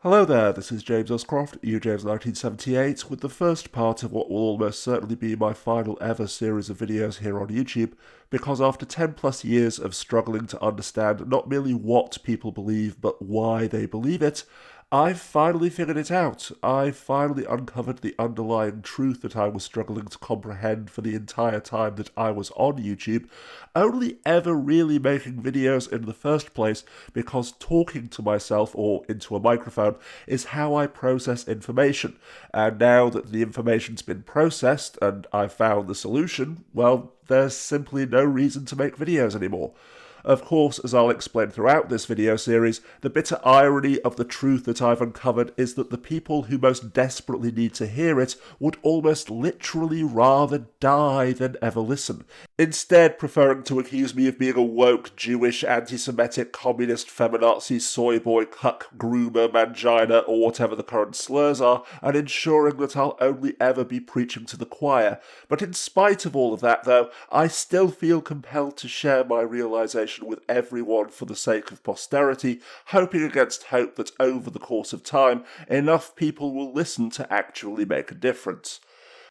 Hello there, this is James Uscroft, UJames1978, with the first part of what will almost certainly be my final ever series of videos here on YouTube, because after 10 plus years of struggling to understand not merely what people believe, but why they believe it, I've finally figured it out. I finally uncovered the underlying truth that I was struggling to comprehend for the entire time that I was on YouTube, only ever really making videos in the first place because talking to myself or into a microphone is how I process information. And now that the information's been processed and I've found the solution, well, there's simply no reason to make videos anymore. Of course, as I'll explain throughout this video series, the bitter irony of the truth that I've uncovered is that the people who most desperately need to hear it would almost literally rather die than ever listen, instead preferring to accuse me of being a woke, Jewish, anti-Semitic, communist, feminazi, soy boy, cuck, groomer, mangina, or whatever the current slurs are, and ensuring that I'll only ever be preaching to the choir. But in spite of all of that, though, I still feel compelled to share my realization with everyone for the sake of posterity, hoping against hope that over the course of time, enough people will listen to actually make a difference.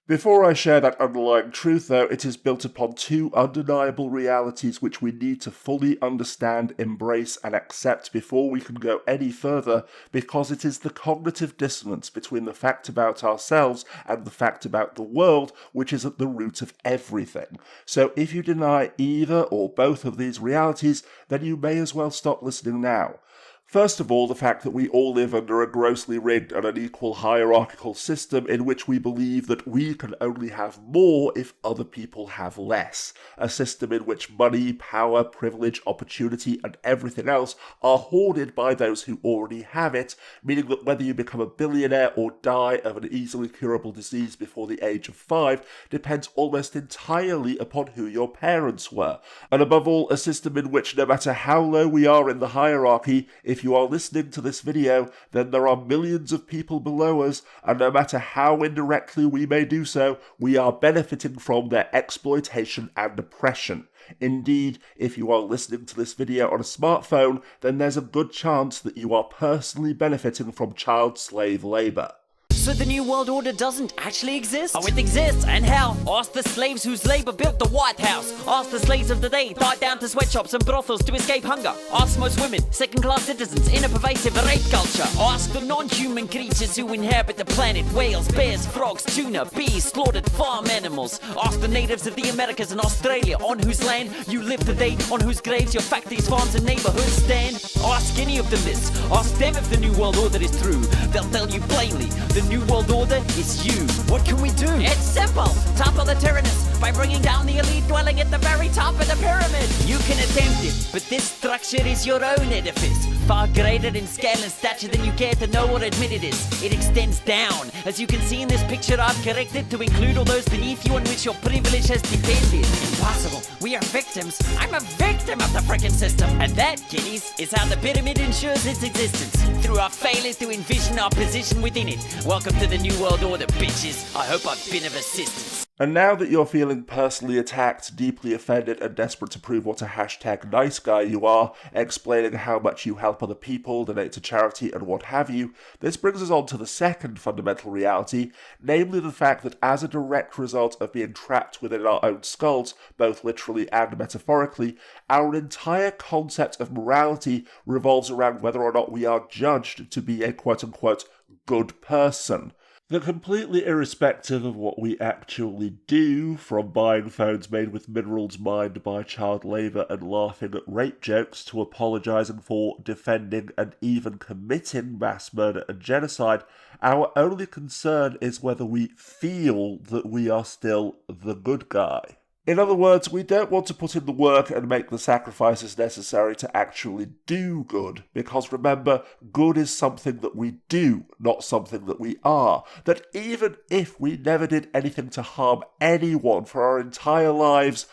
Before I share that underlying truth, though, it is built upon two undeniable realities which we need to fully understand, embrace, and accept before we can go any further, because it is the cognitive dissonance between the fact about ourselves and the fact about the world which is at the root of everything. So if you deny either or both of these realities, then you may as well stop listening now. First of all, the fact that we all live under a grossly rigged and unequal hierarchical system in which we believe that we can only have more if other people have less. A system in which money, power, privilege, opportunity, and everything else are hoarded by those who already have it, meaning that whether you become a billionaire or die of an easily curable disease before the age of 5 depends almost entirely upon who your parents were. And above all, a system in which no matter how low we are in the hierarchy, if you are listening to this video, then there are millions of people below us, and no matter how indirectly we may do so, we are benefiting from their exploitation and oppression. Indeed, if you are listening to this video on a smartphone, then there's a good chance that you are personally benefiting from child slave labour. So the New World Order doesn't actually exist? Oh, it exists, and how? Ask the slaves whose labor built the White House. Ask the slaves of the day, died down to sweatshops and brothels to escape hunger. Ask most women, second-class citizens in a pervasive rape culture. Ask the non-human creatures who inhabit the planet. Whales, bears, frogs, tuna, bees, slaughtered farm animals. Ask the natives of the Americas and Australia, on whose land you live today, on whose graves your factories, farms and neighborhoods stand. Ask any of them this. Ask them if the New World Order is true. They'll tell you plainly, the New World Order is you. What can we do? It's simple. Topple the tyrannus by bringing down the elite dwelling at the very top of the pyramid. You can attempt it, but this structure is your own edifice, far greater in scale and stature than you care to know or admit it is. It extends down. As you can see in this picture, I've corrected to include all those beneath you on which your privilege has depended. Impossible. We are victims. I'm a victim of the frickin' system. And that, kiddies, is how the pyramid ensures its existence. Through our failure to envision our position within it. Welcome to the New World Order, bitches. I hope I've been of assistance. And now that you're feeling personally attacked, deeply offended, and desperate to prove what a hashtag nice guy you are, explaining how much you help other people, donate to charity, and what have you, this brings us on to the second fundamental reality, namely the fact that as a direct result of being trapped within our own skulls, both literally and metaphorically, our entire concept of morality revolves around whether or not we are judged to be a quote-unquote good person. That completely irrespective of what we actually do, from buying phones made with minerals mined by child labour and laughing at rape jokes to apologising for, defending and even committing mass murder and genocide, our only concern is whether we feel that we are still the good guy. In other words, we don't want to put in the work and make the sacrifices necessary to actually do good, because remember, good is something that we do, not something that we are. That even if we never did anything to harm anyone for our entire lives, ...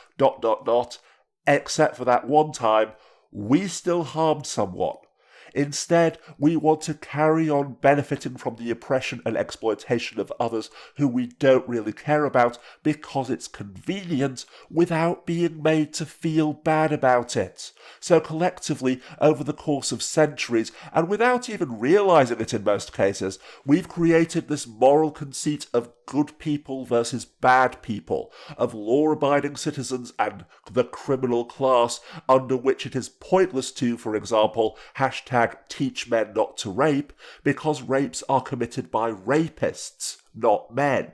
except for that one time, we still harmed someone. Instead, we want to carry on benefiting from the oppression and exploitation of others who we don't really care about because it's convenient without being made to feel bad about it. So collectively, over the course of centuries, and without even realising it in most cases, we've created this moral conceit of good people versus bad people, of law-abiding citizens and the criminal class, under which it is pointless to, for example, #teach men not to rape, because rapes are committed by rapists, not men.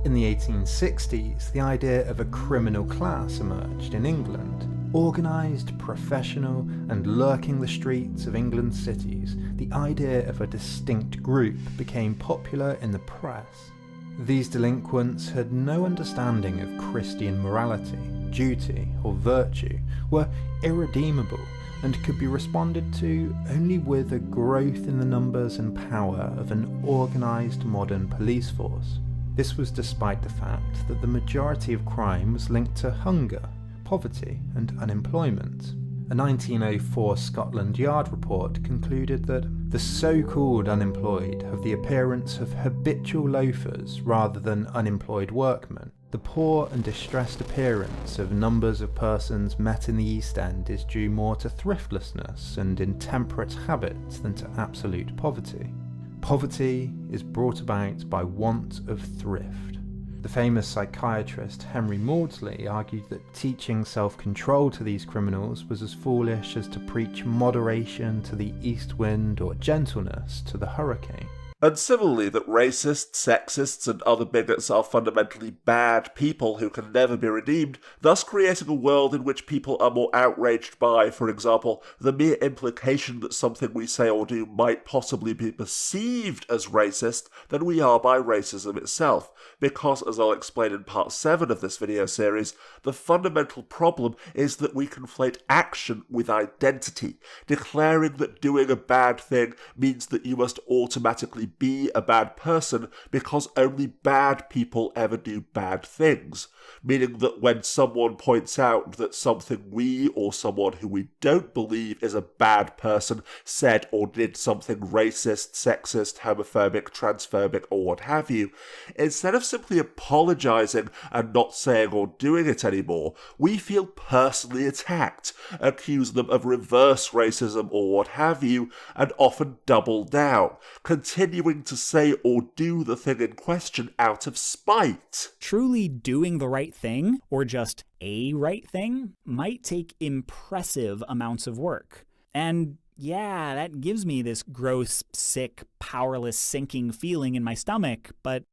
In the 1860s, the idea of a criminal class emerged in England. Organised, professional, and lurking the streets of England's cities, the idea of a distinct group became popular in the press. These delinquents had no understanding of Christian morality, duty, or virtue, were irredeemable, and could be responded to only with a growth in the numbers and power of an organised modern police force. This was despite the fact that the majority of crime was linked to hunger, poverty, and unemployment. A 1904 Scotland Yard report concluded that the so-called unemployed have the appearance of habitual loafers rather than unemployed workmen. The poor and distressed appearance of numbers of persons met in the East End is due more to thriftlessness and intemperate habits than to absolute poverty. Poverty is brought about by want of thrift. The famous psychiatrist Henry Maudsley argued that teaching self-control to these criminals was as foolish as to preach moderation to the east wind or gentleness to the hurricane. And similarly, that racists, sexists, and other bigots are fundamentally bad people who can never be redeemed, thus creating a world in which people are more outraged by, for example, the mere implication that something we say or do might possibly be perceived as racist than we are by racism itself. Because, as I'll explain in part 7 of this video series, the fundamental problem is that we conflate action with identity, declaring that doing a bad thing means that you must automatically be a bad person because only bad people ever do bad things, meaning that when someone points out that something we or someone who we don't believe is a bad person said or did something racist, sexist, homophobic, transphobic, or what have you, instead of simply apologising and not saying or doing it anymore, we feel personally attacked, accuse them of reverse racism or what have you, and often double down, continuing to say or do the thing in question out of spite. Truly doing the right thing, or just a right thing, might take impressive amounts of work. And yeah, that gives me this gross, sick, powerless, sinking feeling in my stomach, but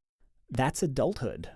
that's adulthood.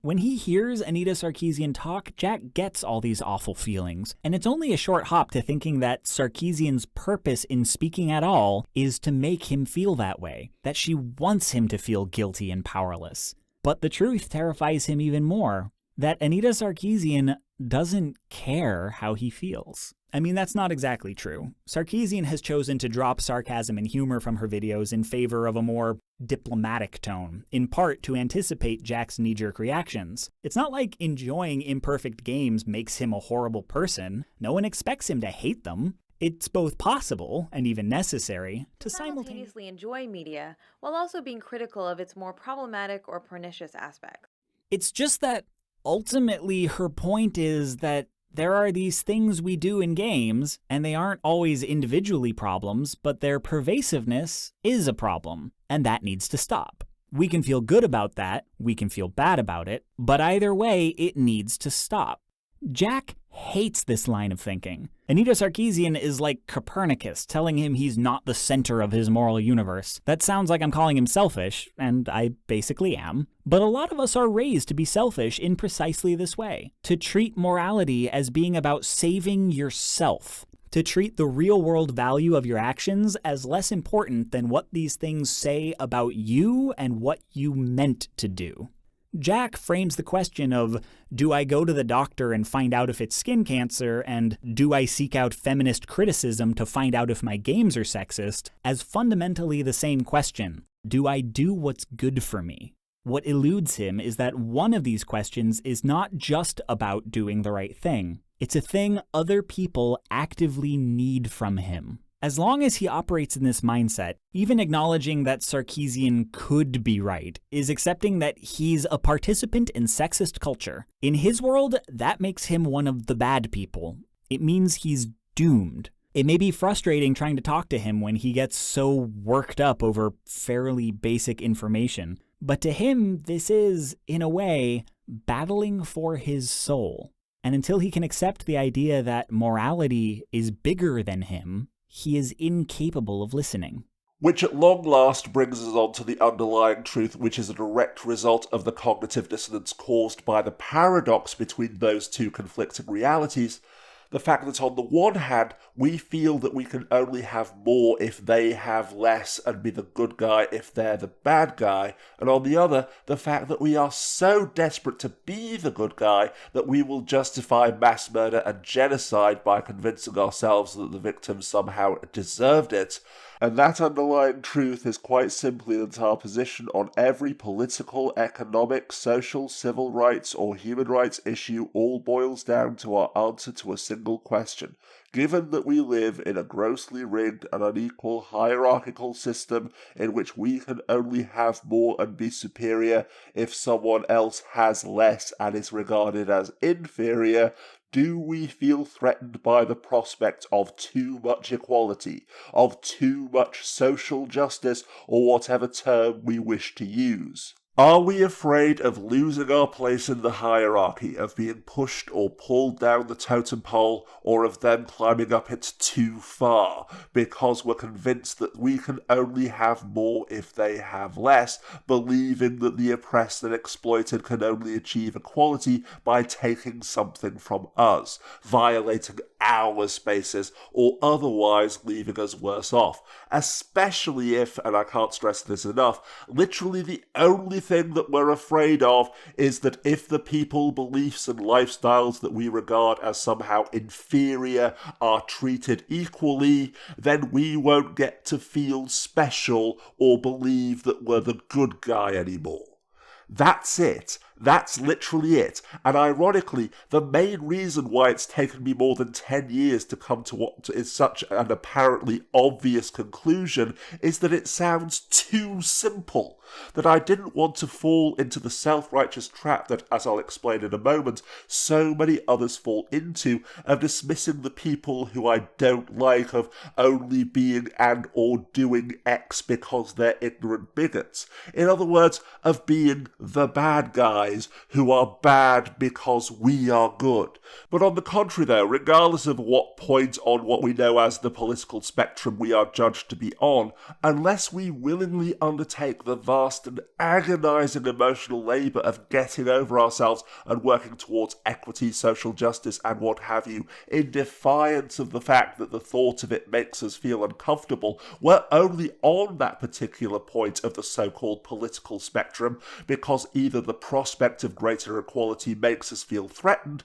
When he hears Anita Sarkeesian talk, Jack gets all these awful feelings, and it's only a short hop to thinking that Sarkeesian's purpose in speaking at all is to make him feel that way, that she wants him to feel guilty and powerless. But the truth terrifies him even more, that Anita Sarkeesian doesn't care how he feels. I mean, that's not exactly true. Sarkeesian has chosen to drop sarcasm and humor from her videos in favor of a more diplomatic tone, in part to anticipate Jack's knee-jerk reactions. It's not like enjoying imperfect games makes him a horrible person. No one expects him to hate them. It's both possible, and even necessary, to simultaneously enjoy media while also being critical of its more problematic or pernicious aspects. It's just that ultimately her point is that there are these things we do in games, and they aren't always individually problems, but their pervasiveness is a problem, and that needs to stop. We can feel good about that, we can feel bad about it, but either way, it needs to stop. Jack hates this line of thinking. Anita Sarkeesian is like Copernicus telling him he's not the center of his moral universe. That sounds like I'm calling him selfish, and I basically am. But a lot of us are raised to be selfish in precisely this way, to treat morality as being about saving yourself, to treat the real-world value of your actions as less important than what these things say about you and what you meant to do. Jack frames the question of, do I go to the doctor and find out if it's skin cancer, and do I seek out feminist criticism to find out if my games are sexist, as fundamentally the same question. Do I do what's good for me? What eludes him is that one of these questions is not just about doing the right thing. It's a thing other people actively need from him. As long as he operates in this mindset, even acknowledging that Sarkeesian could be right is accepting that he's a participant in sexist culture. In his world, that makes him one of the bad people. It means he's doomed. It may be frustrating trying to talk to him when he gets so worked up over fairly basic information, but to him, this is, in a way, battling for his soul. And until he can accept the idea that morality is bigger than him, he is incapable of listening. Which at long last brings us on to the underlying truth, which is a direct result of the cognitive dissonance caused by the paradox between those two conflicting realities. The fact that on the one hand, we feel that we can only have more if they have less and be the good guy if they're the bad guy, and on the other, the fact that we are so desperate to be the good guy that we will justify mass murder and genocide by convincing ourselves that the victims somehow deserved it. And that underlying truth is quite simply that our position on every political, economic, social, civil rights or human rights issue all boils down to our answer to a single question. Given that we live in a grossly rigged and unequal hierarchical system in which we can only have more and be superior if someone else has less and is regarded as inferior, do we feel threatened by the prospect of too much equality, of too much social justice, or whatever term we wish to use? Are we afraid of losing our place in the hierarchy, of being pushed or pulled down the totem pole, or of them climbing up it too far, because we're convinced that we can only have more if they have less, believing that the oppressed and exploited can only achieve equality by taking something from us, violating our spaces, or otherwise leaving us worse off, especially if, and I can't stress this enough, literally the only thing that we're afraid of is that if the people, beliefs and lifestyles that we regard as somehow inferior are treated equally, then we won't get to feel special or believe that we're the good guy anymore. That's it. That's literally it. And ironically, the main reason why it's taken me more than 10 years to come to what is such an apparently obvious conclusion is that it sounds too simple. That I didn't want to fall into the self-righteous trap that, as I'll explain in a moment, so many others fall into, of dismissing the people who I don't like, of only being and or doing X because they're ignorant bigots. In other words, of being the bad guys who are bad because we are good. But on the contrary though, regardless of what point on what we know as the political spectrum we are judged to be on, unless we willingly undertake the vast and agonising emotional labour of getting over ourselves and working towards equity, social justice and what have you, in defiance of the fact that the thought of it makes us feel uncomfortable, we're only on that particular point of the so-called political spectrum because either the prospect of greater equality makes us feel threatened,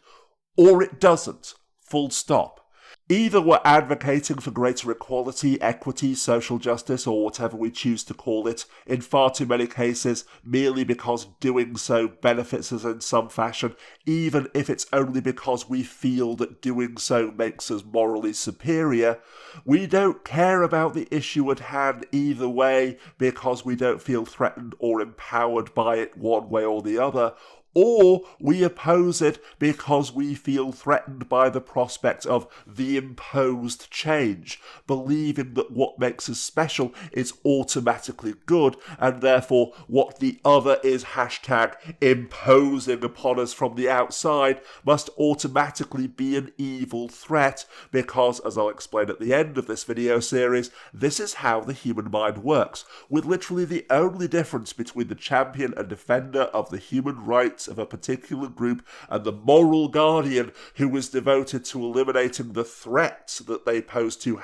or it doesn't. Full stop. Either we're advocating for greater equality, equity, social justice, or whatever we choose to call it, in far too many cases, merely because doing so benefits us in some fashion, even if it's only because we feel that doing so makes us morally superior. We don't care about the issue at hand either way, because we don't feel threatened or empowered by it one way or the other, or we oppose it because we feel threatened by the prospect of the imposed change, believing that what makes us special is automatically good, and therefore what the other is #imposing upon us from the outside must automatically be an evil threat, because, as I'll explain at the end of this video series, this is how the human mind works, with literally the only difference between the champion and defender of the human rights of a particular group and the moral guardian who is devoted to eliminating the threats that they pose to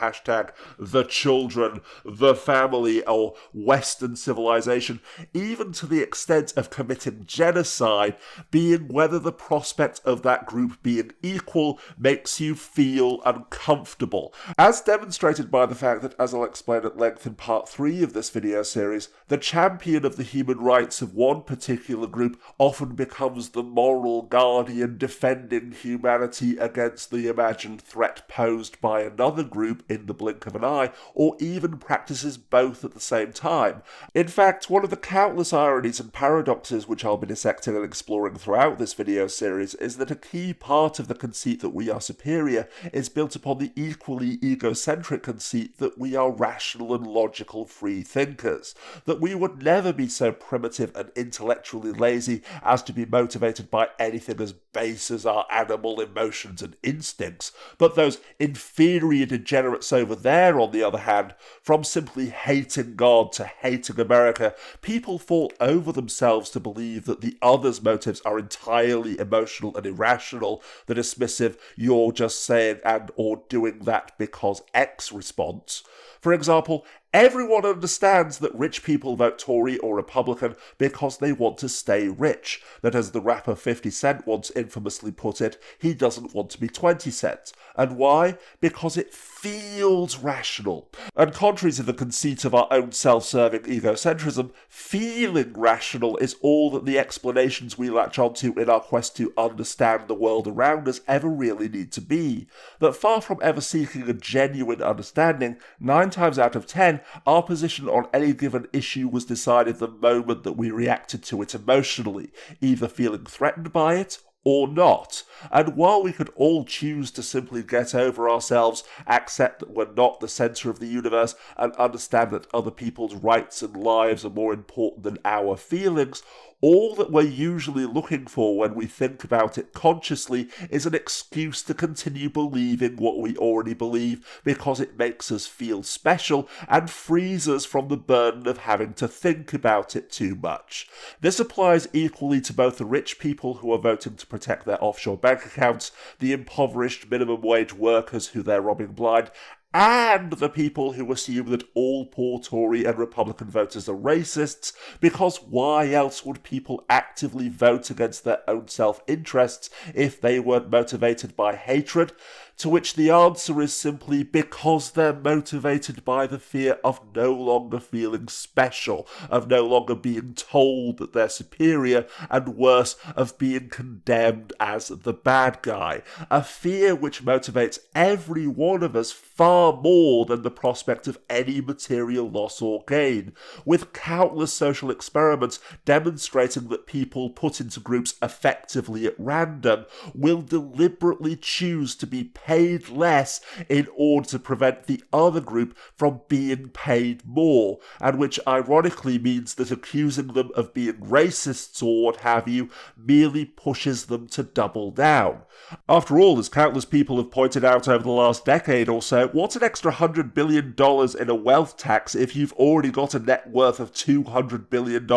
#the children, the family, or Western civilization, even to the extent of committing genocide, being whether the prospect of that group being equal makes you feel uncomfortable, as demonstrated by the fact that, as I'll explain at length in part 3 of this video series, the champion of the human rights of one particular group often becomes the moral guardian defending humanity against the imagined threat posed by another group in the blink of an eye, or even practices both at the same time. In fact, one of the countless ironies and paradoxes which I'll be dissecting and exploring throughout this video series is that a key part of the conceit that we are superior is built upon the equally egocentric conceit that we are rational and logical free thinkers, that we would never be so primitive and intellectually lazy as to be motivated by anything as base as our animal emotions and instincts, but those inferior degenerates over there, on the other hand, from simply hating God to hating America, people fall over themselves to believe that the other's motives are entirely emotional and irrational, the dismissive, you're just saying and or doing that because X response. For example, everyone understands that rich people vote Tory or Republican because they want to stay rich, that as the rapper 50 Cent once infamously put it, he doesn't want to be 20 Cent. And why? Because it feels rational. And contrary to the conceit of our own self-serving egocentrism, feeling rational is all that the explanations we latch onto in our quest to understand the world around us ever really need to be. That far from ever seeking a genuine understanding, 9 times out of 10, our position on any given issue was decided the moment that we reacted to it emotionally, either feeling threatened by it or not. And while we could all choose to simply get over ourselves, accept that we're not the centre of the universe, and understand that other people's rights and lives are more important than our feelings, all that we're usually looking for when we think about it consciously is an excuse to continue believing what we already believe because it makes us feel special and frees us from the burden of having to think about it too much. This applies equally to both the rich people who are voting to protect their offshore bank accounts, the impoverished minimum wage workers who they're robbing blind, and the people who assume that all poor Tory and Republican voters are racists, because why else would people actively vote against their own self-interests if they weren't motivated by hatred? To which the answer is simply because they're motivated by the fear of no longer feeling special, of no longer being told that they're superior, and worse, of being condemned as the bad guy. A fear which motivates every one of us far more than the prospect of any material loss or gain, with countless social experiments demonstrating that people put into groups effectively at random will deliberately choose to be paid less in order to prevent the other group from being paid more, and which ironically means that accusing them of being racists or what have you merely pushes them to double down. After all, as countless people have pointed out over the last decade or so, what's an extra $100 billion in a wealth tax if you've already got a net worth of $200 billion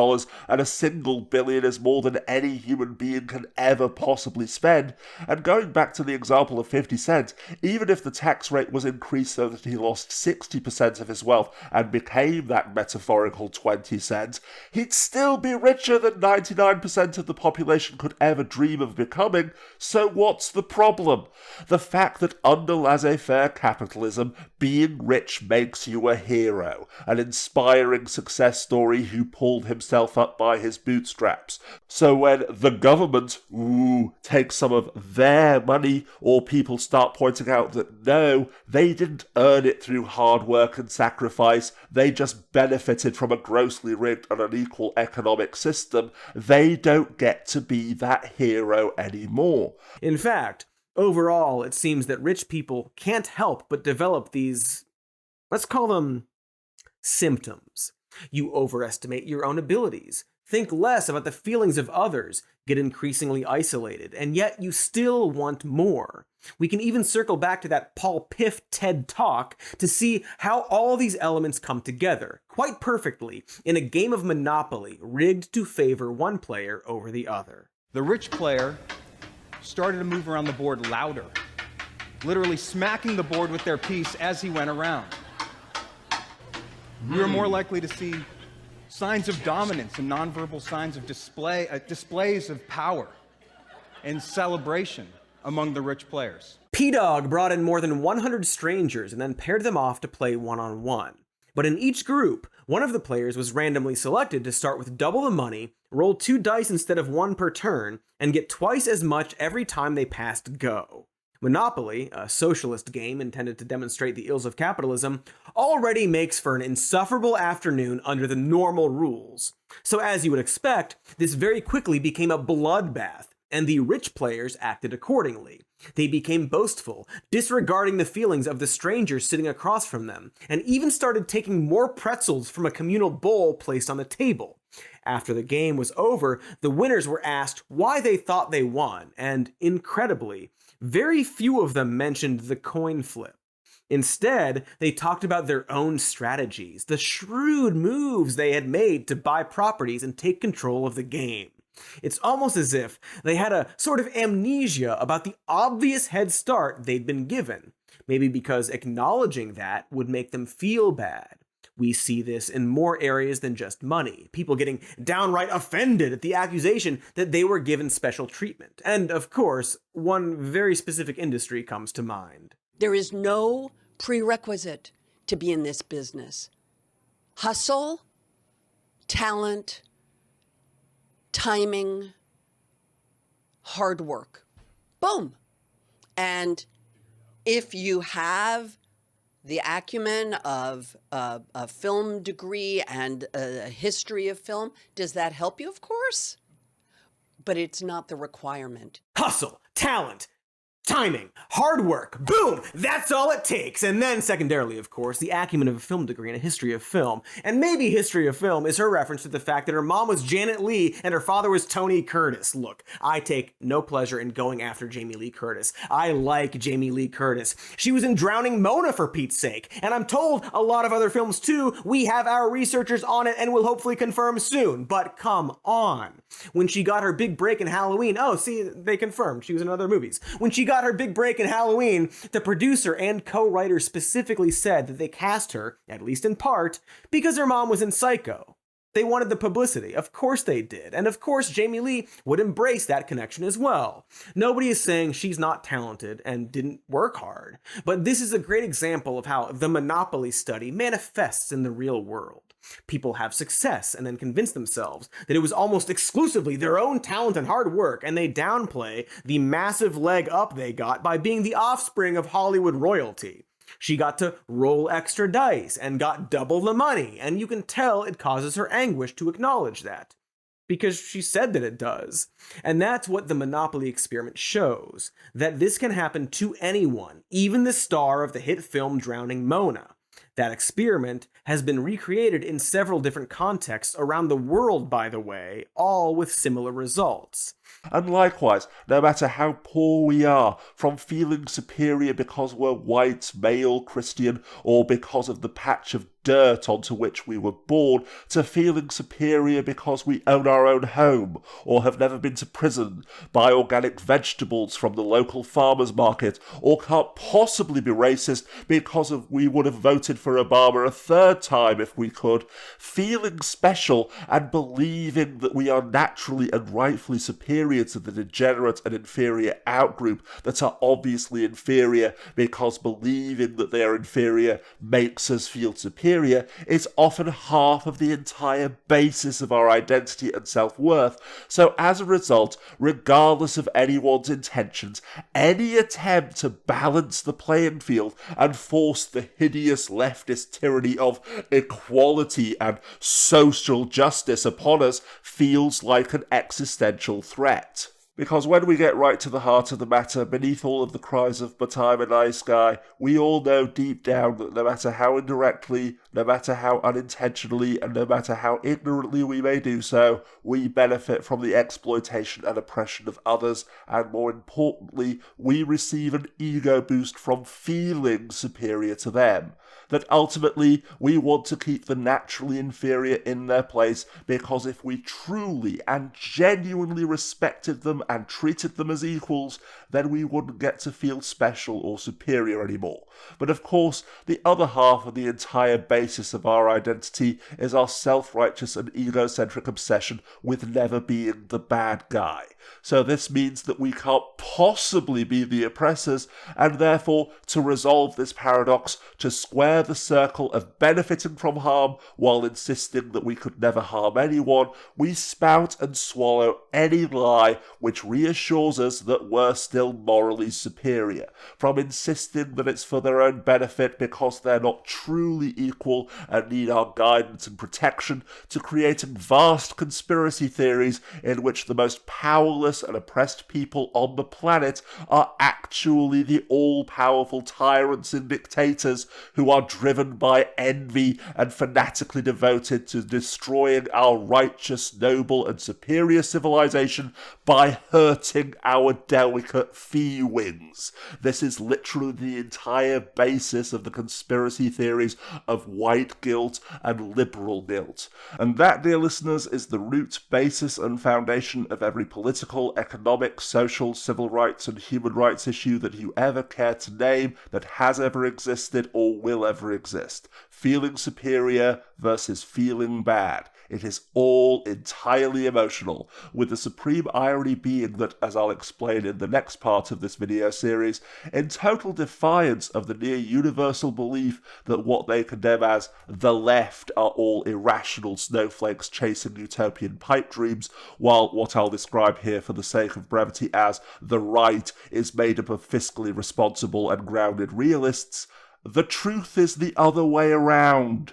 and a single billion is more than any human being can ever possibly spend? And going back to the example of 50 Cent, even if the tax rate was increased so that he lost 60% of his wealth and became that metaphorical 20 cents, he'd still be richer than 99% of the population could ever dream of becoming. So what's the problem? The fact that under laissez-faire capitalism, being rich makes you a hero, an inspiring success story who pulled himself up by his bootstraps. So when the government, takes some of their money, or people start pointing out that no, they didn't earn it through hard work and sacrifice, they just benefited from a grossly rigged and unequal economic system, they don't get to be that hero anymore. In fact, overall, it seems that rich people can't help but develop these, let's call them symptoms. You overestimate your own abilities, think less about the feelings of others, get increasingly isolated, and yet you still want more. We can even circle back to that Paul Piff TED Talk to see how all these elements come together, quite perfectly, in a game of Monopoly rigged to favor one player over the other. The rich player started to move around the board louder, literally smacking the board with their piece as he went around. We were more likely to see signs of dominance and nonverbal signs of displays of power and celebration among the rich players. P-Dog brought in more than 100 strangers and then paired them off to play one-on-one. But in each group, one of the players was randomly selected to start with double the money, roll 2 dice instead of 1 per turn, and get twice as much every time they passed go. Monopoly, a socialist game intended to demonstrate the ills of capitalism, already makes for an insufferable afternoon under the normal rules. So as you would expect, this very quickly became a bloodbath, and the rich players acted accordingly. They became boastful, disregarding the feelings of the strangers sitting across from them, and even started taking more pretzels from a communal bowl placed on the table. After the game was over, the winners were asked why they thought they won, and incredibly, very few of them mentioned the coin flip. Instead, they talked about their own strategies, the shrewd moves they had made to buy properties and take control of the game. It's almost as if they had a sort of amnesia about the obvious head start they'd been given, maybe because acknowledging that would make them feel bad. We see this in more areas than just money, people getting downright offended at the accusation that they were given special treatment. And of course, one very specific industry comes to mind. There is no prerequisite to be in this business. Hustle, talent, timing, hard work. Boom. And if you have the acumen of a film degree and a history of film, does that help you? Of course. But it's not the requirement. Hustle, talent, timing, hard work, boom, that's all it takes. And then secondarily, of course, the acumen of a film degree and a history of film. And maybe history of film is her reference to the fact that her mom was Janet Leigh and her father was Tony Curtis. Look, I take no pleasure in going after Jamie Lee Curtis. I like Jamie Lee Curtis. She was in Drowning Mona, for Pete's sake. And I'm told a lot of other films too. We have our researchers on it and will hopefully confirm soon. But come on. When she got her big break in Halloween, oh, see, they confirmed she was in other movies. When she got her big break in Halloween, the producer and co-writer specifically said that they cast her, at least in part, because her mom was in Psycho. They wanted the publicity. Of course they did. And of course Jamie Lee would embrace that connection as well. Nobody is saying she's not talented and didn't work hard. But this is a great example of how the Monopoly study manifests in the real world. People have success and then convince themselves that it was almost exclusively their own talent and hard work, and they downplay the massive leg up they got by being the offspring of Hollywood royalty. She got to roll extra dice and got double the money, and you can tell it causes her anguish to acknowledge that. Because she said that it does. And that's what the Monopoly experiment shows, that this can happen to anyone, even the star of the hit film Drowning Mona. That experiment has been recreated in several different contexts around the world, by the way, all with similar results. And likewise, no matter how poor we are, from feeling superior because we're white, male, Christian, or because of the patch of dirt onto which we were born, to feeling superior because we own our own home, or have never been to prison, buy organic vegetables from the local farmer's market, or can't possibly be racist because we would have voted for Obama a third time if we could, feeling special and believing that we are naturally and rightfully superior to the degenerate and inferior outgroup that are obviously inferior because believing that they are inferior makes us feel superior is often half of the entire basis of our identity and self-worth. So as a result, regardless of anyone's intentions, any attempt to balance the playing field and force the hideous leftist tyranny of equality and social justice upon us feels like an existential threat. Because when we get right to the heart of the matter, beneath all of the cries of "but I'm a nice guy," we all know deep down that no matter how indirectly, no matter how unintentionally, and no matter how ignorantly we may do so, we benefit from the exploitation and oppression of others, and more importantly, we receive an ego boost from feeling superior to them. That ultimately we want to keep the naturally inferior in their place, because if we truly and genuinely respected them and treated them as equals, then we wouldn't get to feel special or superior anymore. But of course, the other half of the entire basis of our identity is our self-righteous and egocentric obsession with never being the bad guy. So this means that we can't possibly be the oppressors, and therefore, to resolve this paradox, to square square the circle of benefiting from harm while insisting that we could never harm anyone, we spout and swallow any lie which reassures us that we're still morally superior, from insisting that it's for their own benefit because they're not truly equal and need our guidance and protection, to creating vast conspiracy theories in which the most powerless and oppressed people on the planet are actually the all-powerful tyrants and dictators who are driven by envy and fanatically devoted to destroying our righteous, noble, and superior civilization by hurting our delicate fee-wings. This is literally the entire basis of the conspiracy theories of white guilt and liberal guilt. And that, dear listeners, is the root, basis, and foundation of every political, economic, social, civil rights, and human rights issue that you ever care to name that has ever existed or will ever exist. Feeling superior versus feeling bad. It is all entirely emotional, with the supreme irony being that, as I'll explain in the next part of this video series, in total defiance of the near universal belief that what they condemn as the left are all irrational snowflakes chasing utopian pipe dreams, while what I'll describe here for the sake of brevity as the right is made up of fiscally responsible and grounded realists, the truth is the other way around.